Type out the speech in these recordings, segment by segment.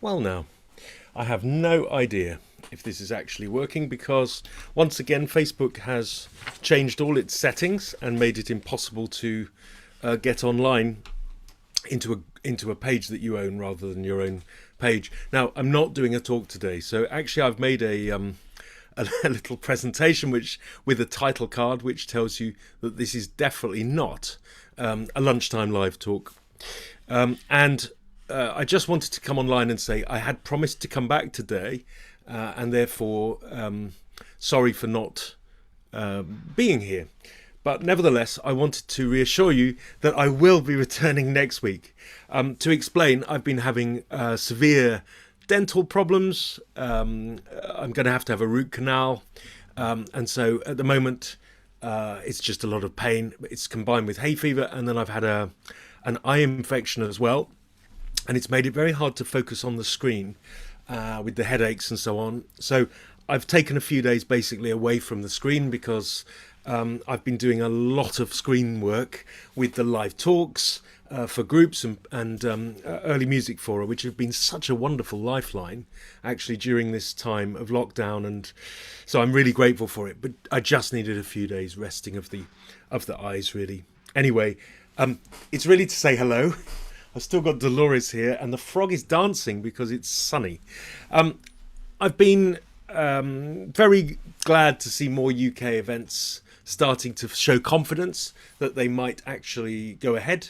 Well, now, I have no idea if this is actually working because once again Facebook has changed all its settings and made it impossible to get online into a page that you own rather than your own page. Now, I'm not doing a talk today, so actually I've made a little presentation which with a title card which tells you that this is definitely not a lunchtime live talk. And I just wanted to come online and say I had promised to come back today, and therefore sorry for not being here. But nevertheless, I wanted to reassure you that I will be returning next week. To explain, I've been having severe dental problems. I'm going to have a root canal. And so at the moment, it's just a lot of pain. It's combined with hay fever, and then I've had an eye infection as well. And it's made it very hard to focus on the screen with the headaches and so on. So I've taken a few days basically away from the screen because I've been doing a lot of screen work with the live talks for groups and early music fora, which have been such a wonderful lifeline actually during this time of lockdown. And so I'm really grateful for it. But I just needed a few days resting of the eyes, really. Anyway, it's really to say hello. I've still got Dolores here, and the frog is dancing because it's sunny. I've been very glad to see more UK events starting to show confidence that they might actually go ahead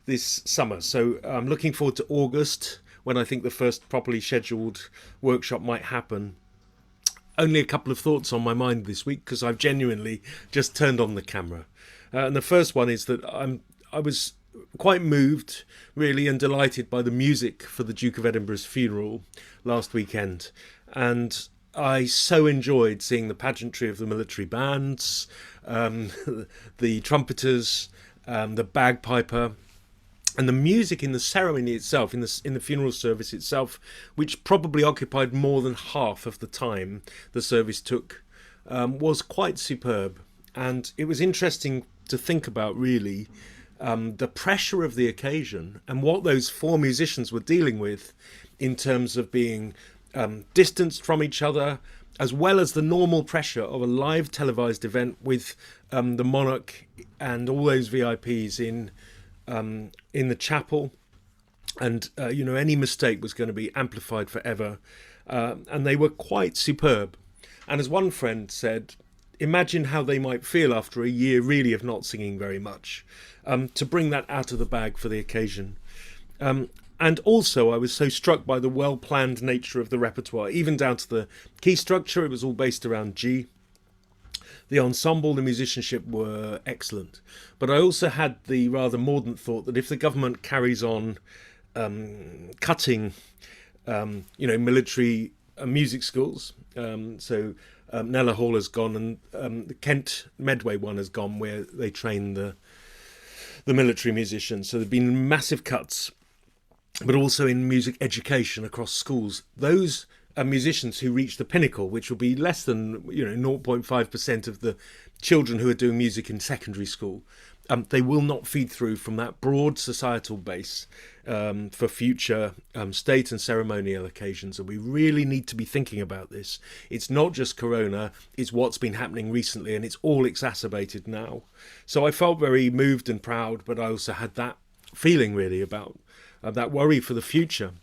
this summer. So I'm looking forward to August, when I think the first properly scheduled workshop might happen. Only a couple of thoughts on my mind this week because I've genuinely just turned on the camera. And the first one is that I was quite moved, really, and delighted by the music for the Duke of Edinburgh's funeral last weekend. And I so enjoyed seeing the pageantry of the military bands, the trumpeters, the bagpiper, and the music in the ceremony itself, in the funeral service itself, which probably occupied more than half of the time the service took, was quite superb. And it was interesting to think about, really, the pressure of the occasion and what those four musicians were dealing with in terms of being distanced from each other, as well as the normal pressure of a live televised event with the monarch and all those VIPs in the chapel. And any mistake was going to be amplified forever, and they were quite superb. And as one friend said, imagine how they might feel after a year really of not singing very much, to bring that out of the bag for the occasion. And also I was so struck by the well-planned nature of the repertoire, even down to the key structure. It was all based around G. The ensemble, the musicianship were excellent. But I also had the rather mordant thought that if the government carries on cutting military music schools, Nella Hall has gone, and the Kent Medway one has gone, where they train the military musicians. So there have been massive cuts, but also in music education across schools. Those musicians who reach the pinnacle, which will be less than 0.5% of the children who are doing music in secondary school, they will not feed through from that broad societal base for future state and ceremonial occasions. And we really need to be thinking about this. It's not just Corona, it's what's been happening recently, and it's all exacerbated now. So I felt very moved and proud, but I also had that feeling really about that worry for the future.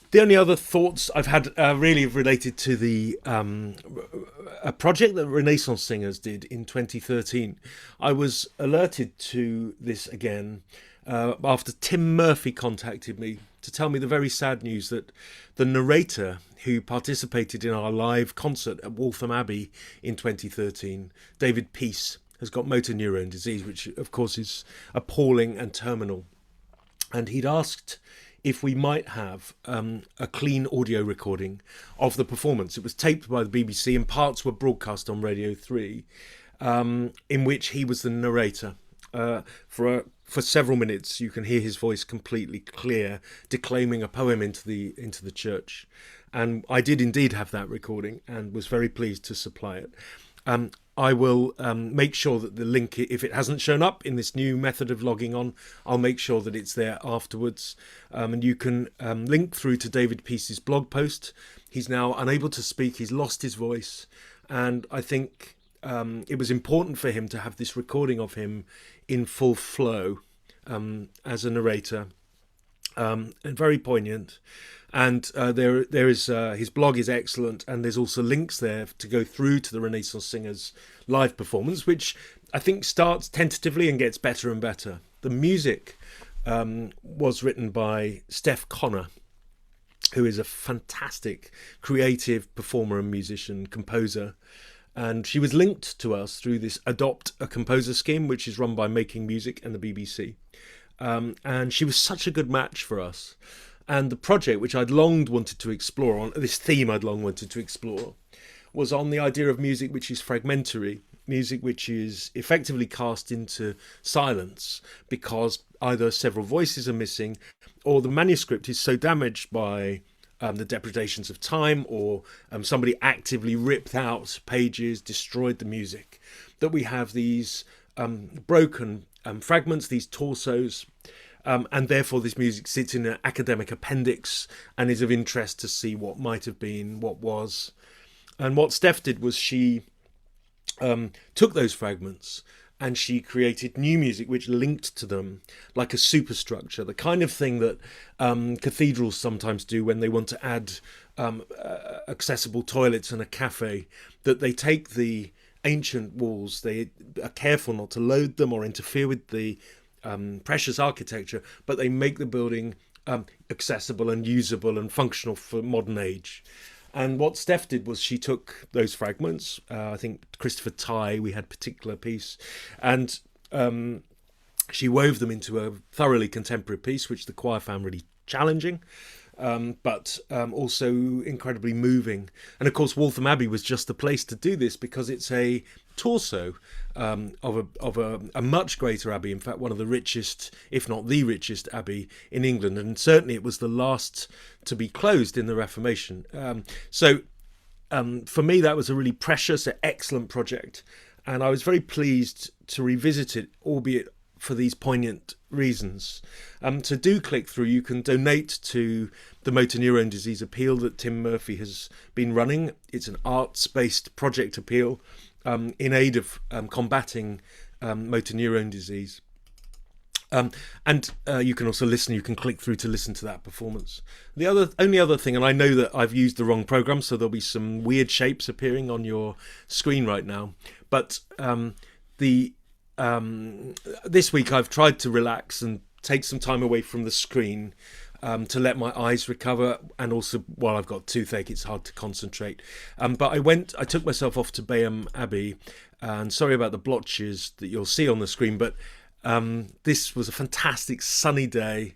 The only other thoughts I've had really related to a project that Renaissance Singers did in 2013. I was alerted to this again after Tim Murphy contacted me to tell me the very sad news that the narrator who participated in our live concert at Waltham Abbey in 2013, David Peace, has got motor neurone disease, which of course is appalling and terminal. And he'd asked if we might have a clean audio recording of the performance. It was taped by the BBC and parts were broadcast on Radio 3, in which he was the narrator. For several minutes you can hear his voice completely clear, declaiming a poem into the church. And I did indeed have that recording and was very pleased to supply it. I will make sure that the link, if it hasn't shown up in this new method of logging on, I'll make sure that it's there afterwards. And you can link through to David Peace's blog post. He's now unable to speak. He's lost his voice. And I think it was important for him to have this recording of him in full flow as a narrator, and very poignant. And there is his blog is excellent, and there's also links there to go through to the Renaissance Singers live performance, which I think starts tentatively and gets better and better. The music was written by Steph Connor, who is a fantastic creative performer and musician, composer. And she was linked to us through this Adopt a Composer scheme, which is run by Making Music and the BBC. And she was such a good match for us. And the project, which I'd long wanted to explore, on this theme I'd long wanted to explore, was on the idea of music which is fragmentary, music which is effectively cast into silence because either several voices are missing or the manuscript is so damaged by the depredations of time, or somebody actively ripped out pages, destroyed the music, that we have these broken fragments, these torsos, and therefore this music sits in an academic appendix and is of interest to see what might have been, what was. And what Steph did was she took those fragments and she created new music which linked to them like a superstructure, the kind of thing that cathedrals sometimes do when they want to add accessible toilets and a cafe, that they take the ancient walls, they are careful not to load them or interfere with the precious architecture, but they make the building accessible and usable and functional for modern age. And what Steph did was she took those fragments, I think Christopher Tye, we had a particular piece, and she wove them into a thoroughly contemporary piece, which the choir found really challenging, but also incredibly moving. And of course, Waltham Abbey was just the place to do this because it's a torso of a much greater abbey, in fact one of the richest, if not the richest abbey in England, and certainly it was the last to be closed in the Reformation. So for me that was a really precious, excellent project, and I was very pleased to revisit it, albeit for these poignant reasons. So do click through. You can donate to the Motor Neurone Disease Appeal that Tim Murphy has been running. It's an arts-based project appeal in aid of combating motor neurone disease. And you can also listen, you can click through to listen to that performance. The only other thing, and I know that I've used the wrong program, so there'll be some weird shapes appearing on your screen right now, but this week I've tried to relax and take some time away from the screen to let my eyes recover, and also while I've got toothache it's hard to concentrate. But I took myself off to Bayham Abbey, and sorry about the blotches that you'll see on the screen, but this was a fantastic sunny day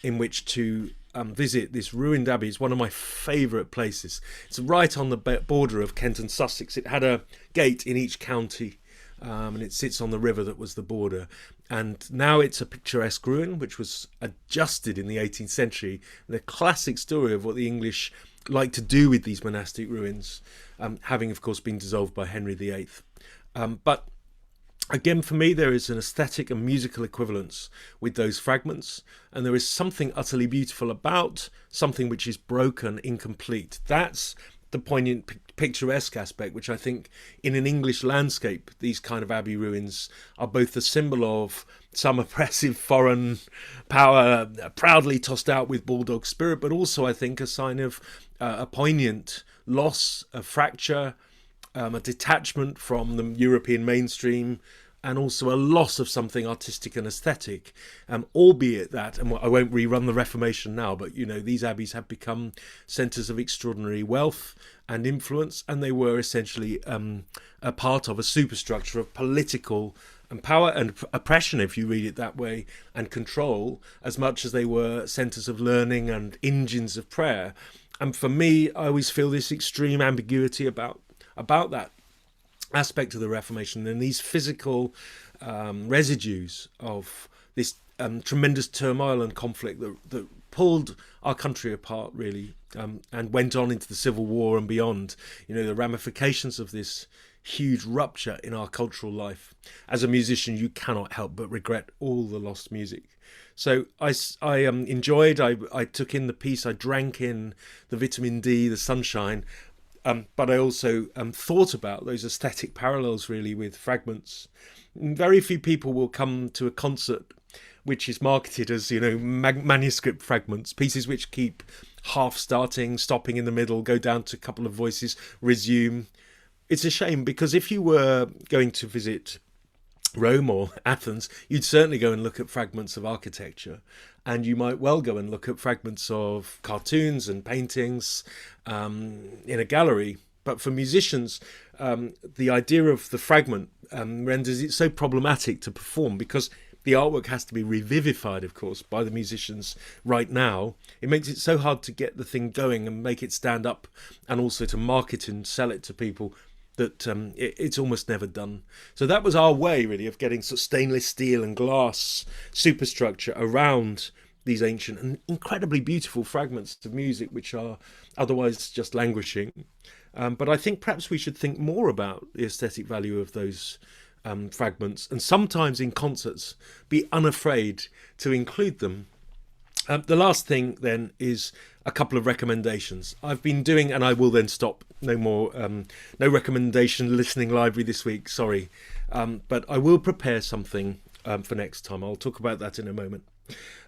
in which to visit this ruined abbey. It's one of my favourite places. It's right on the border of Kent and Sussex. It had a gate in each county, and it sits on the river that was the border. And now it's a picturesque ruin which was adjusted in the 18th century. The classic story of what the English like to do with these monastic ruins, having of course been dissolved by Henry VIII. But again, for me, there is an aesthetic and musical equivalence with those fragments, and there is something utterly beautiful about something which is broken, incomplete. That's the poignant picturesque aspect, which I think in an English landscape, these kind of abbey ruins are both the symbol of some oppressive foreign power proudly tossed out with bulldog spirit, but also I think a sign of a poignant loss, a fracture, a detachment from the European mainstream, and also a loss of something artistic and aesthetic, albeit that, and I won't rerun the Reformation now, but you know, these abbeys have become centres of extraordinary wealth and influence, and they were essentially a part of a superstructure of political and power and oppression, if you read it that way, and control, as much as they were centres of learning and engines of prayer. And for me, I always feel this extreme ambiguity about that aspect of the Reformation and these physical residues of this tremendous turmoil and conflict that pulled our country apart, really, and went on into the Civil War and beyond. You know, the ramifications of this huge rupture in our cultural life. As a musician, you cannot help but regret all the lost music. So I enjoyed, I took in the piece, I drank in the vitamin D, the sunshine, but I also thought about those aesthetic parallels really with fragments. Very few people will come to a concert which is marketed as, manuscript fragments, pieces which keep half starting, stopping in the middle, go down to a couple of voices, resume. It's a shame, because if you were going to visit Rome or Athens, you'd certainly go and look at fragments of architecture, and you might well go and look at fragments of cartoons and paintings in a gallery. But for musicians, the idea of the fragment renders it so problematic to perform, because the artwork has to be revivified, of course, by the musicians right now. It makes it so hard to get the thing going and make it stand up, and also to market and sell it to people, that it's almost never done. So that was our way, really, of getting sort of stainless steel and glass superstructure around these ancient and incredibly beautiful fragments of music which are otherwise just languishing. But I think perhaps we should think more about the aesthetic value of those fragments, and sometimes in concerts be unafraid to include them. The last thing then is a couple of recommendations I've been doing, and I will then stop. No more, no recommendation listening library this week, sorry. But I will prepare something for next time. I'll talk about that in a moment.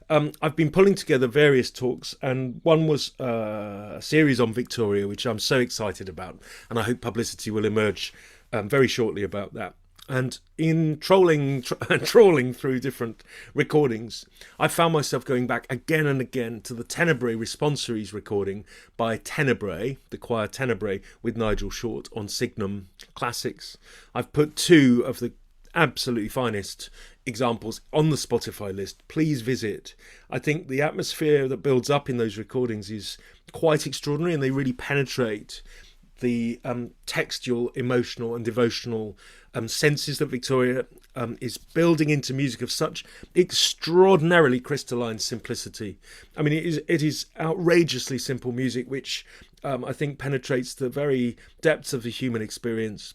I've been pulling together various talks, and one was a series on Victoria, which I'm so excited about, and I hope publicity will emerge very shortly about that. And in trawling through different recordings, I found myself going back again and again to the Tenebrae Responsories recording by Tenebrae, the choir Tenebrae, with Nigel Short on Signum Classics. I've put two of the absolutely finest examples on the Spotify list. Please visit. I think the atmosphere that builds up in those recordings is quite extraordinary, and they really penetrate the textual, emotional and devotional senses that Victoria is building into music of such extraordinarily crystalline simplicity. I mean, it is outrageously simple music, which I think penetrates the very depths of the human experience.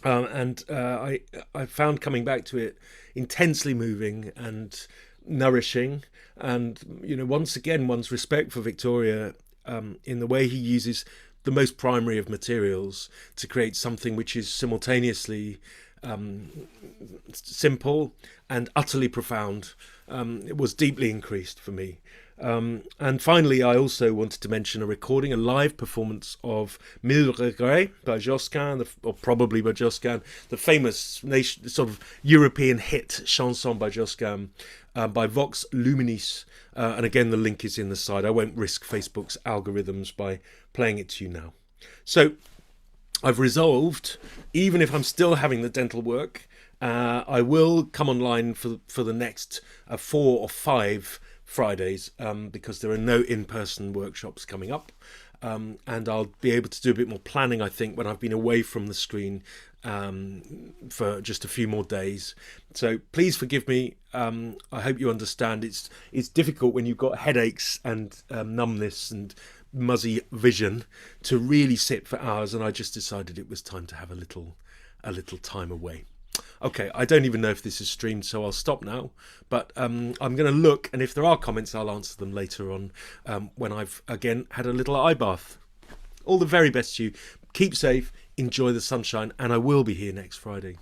I found coming back to it intensely moving and nourishing. And, once again, one's respect for Victoria in the way he uses the most primary of materials to create something which is simultaneously simple and utterly profound. It was deeply increased for me. And finally, I also wanted to mention a recording, a live performance of Mille Regrets by Josquin, or probably by Josquin, the famous sort of European hit chanson by Josquin, by Vox Luminis. And again, the link is in the side. I won't risk Facebook's algorithms by playing it to you now. So I've resolved, even if I'm still having the dental work, I will come online for the next 4 or 5 Fridays, because there are no in-person workshops coming up, and I'll be able to do a bit more planning, I think, when I've been away from the screen for just a few more days. So please forgive me. I hope you understand. It's difficult when you've got headaches and numbness and muzzy vision to really sit for hours, and I just decided it was time to have a little time away. Okay, I don't even know if this is streamed, so I'll stop now. But I'm going to look, and if there are comments, I'll answer them later on when I've, again, had a little eye bath. All the very best to you. Keep safe, enjoy the sunshine, and I will be here next Friday.